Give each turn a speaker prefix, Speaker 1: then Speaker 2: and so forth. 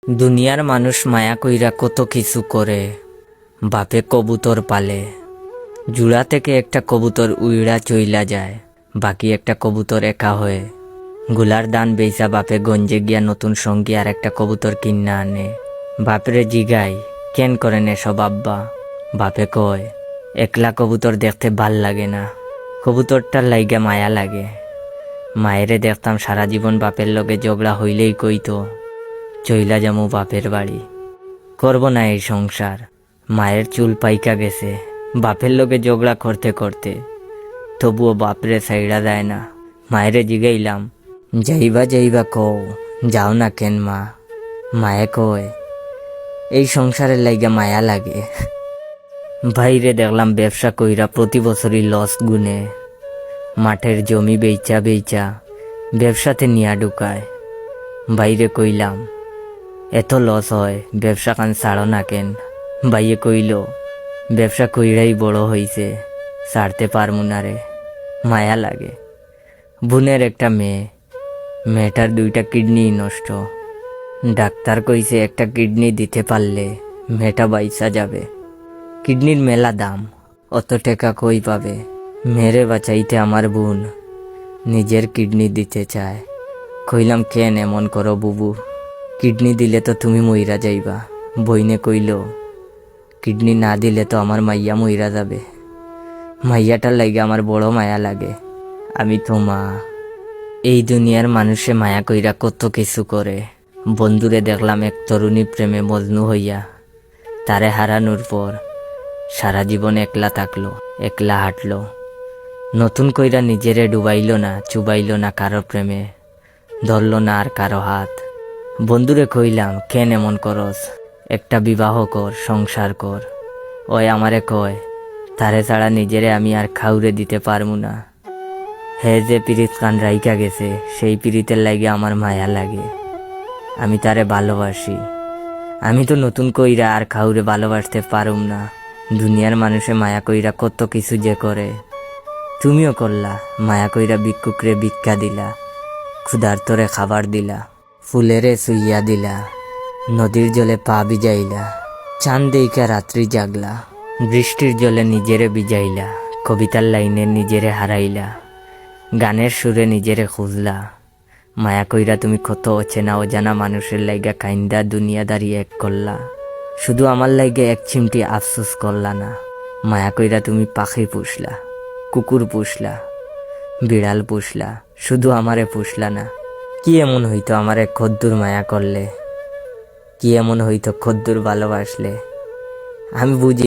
Speaker 1: দুনিয়ার মানুষ মায়া কইরা কত কিছু করে। বাপে কবুতর পালে, জুড়া থেকে একটা কবুতর উইড়া চইলা যায়, বাকি একটা কবুতর একা হয়ে। গুলার দান বেইসা বাপে গঞ্জে গিয়া নতুন সঙ্গী আর একটা কবুতর কিন্না আনে। বাপরে জিগাই কেন করেন এসব আব্বা? বাপে কয় একলা কবুতর দেখতে ভাল লাগে না, কবুতরটার লাইগা মায়া লাগে। মায়েরে দেখতাম সারা জীবন বাপের লগে ঝগড়া হইলেই কইতো চইলা যামু বাপের বাড়ি, করব না এই সংসার। মায়ের চুল পাইকা গেছে বাপের লগে ঝগড়া করতে করতে, তবুও বাপরে সাইড়া দেয় না। মায়েরে জিগাইলাম যাইবা যাইবা কও, যাও না কেন মা? মায়ে কয় এই সংসারের লাইগা মায়া লাগে। বাইরে দেখলাম ব্যবসা কইরা প্রতি বছরই লস গুনে, মাঠের জমি বেচা বেচা ব্যবসাতে নিয়া ঢুকায়। বাইরে কইলাম এত লস হয়, ব্যবসা কান ছাড়ো না কেন? বাইয়ে কইল ব্যবসা কইরাই বড় হইছে, ছাড়তে পারমু না রে, মায়া লাগে। বোনের একটা মেয়ে, মেয়েটার 2টা কিডনি নষ্ট। ডাক্তার কইছে একটা কিডনি দিতে পারলে মেয়েটা বাইসা যাবে। কিডনির মেলা দাম, অত টাকা কই পাবে? মেরে বাঁচাইতে আমার বোন নিজের কিডনি দিতে চায়। কইলাম কেন এমন করো বুবু, কিডনি দিলে তো তুমি মইরা যাইবা। বইনে কইল কিডনি না দিলে তো আমার মাইয়া মইরা যাবে। মাইয়াটার লাগে আমার বড় মায়া লাগে। আমি তো মা। এই দুনিয়ার মানুষে মায়া কইরা কত কিছু করে। বন্ধুরে দেখলাম এক তরুণী প্রেমে মজনু হইয়া, তারে হারানোর পর সারা জীবন একলা থাকলো, একলা হাঁটলো। নতুন কইরা নিজেরে ডুবাইল না, চুবাইল না কারো প্রেমে, ধরল না আর কারো হাত। বন্ধুরে কইলাম কেন এমন করস, একটা বিবাহ কর, সংসার কর। ওই আমারে কয় তারে ছাড়া নিজেরে আমি আর খাউরে দিতে পারমু না। হে যে পিরিত কান রাইকা গেছে, সেই পিরিতের লাগে আমার মায়া লাগে। আমি তারে ভালোবাসি। আমি তো নতুন কইরা আর খাউরে ভালোবাসতে পারুম না। দুনিয়ার মানুষে মায়া কইরা কত কিছু যে করে। তুমিও করলা, মায়া কইরা ভিক্ষুকরে ভিক্ষা দিলা, ক্ষুধার্তরে খাবার দিলা, ফুলেরে সুইয়া দিলা, নদীর জলে পা ভিজাইলা, চাঁদ দেইকা রাত্রি জাগলা, বৃষ্টির জলে নিজেরে ভিজাইলা, কবিতার লাইনে নিজেরে হারাইলা, গানের সুরে নিজেরে খুঁজলা। মায়া কইরা তুমি কত অচেনা অজানা মানুষের লাইগা কাইন্দা দুনিয়াদারি এক করলা। শুধু আমার লাইগে এক চিমটি আফসোস করলা না। মায়া কইরা তুমি পাখি পুষলা, কুকুর পুষলা, বিড়াল পুষলা, শুধু আমারে পুষলা না। কি এমন হইতো আমারে খদ্দুর মায়া করলে? কি এমন হইতো খদ্দুর ভালোবাসলে? আমি বুঝি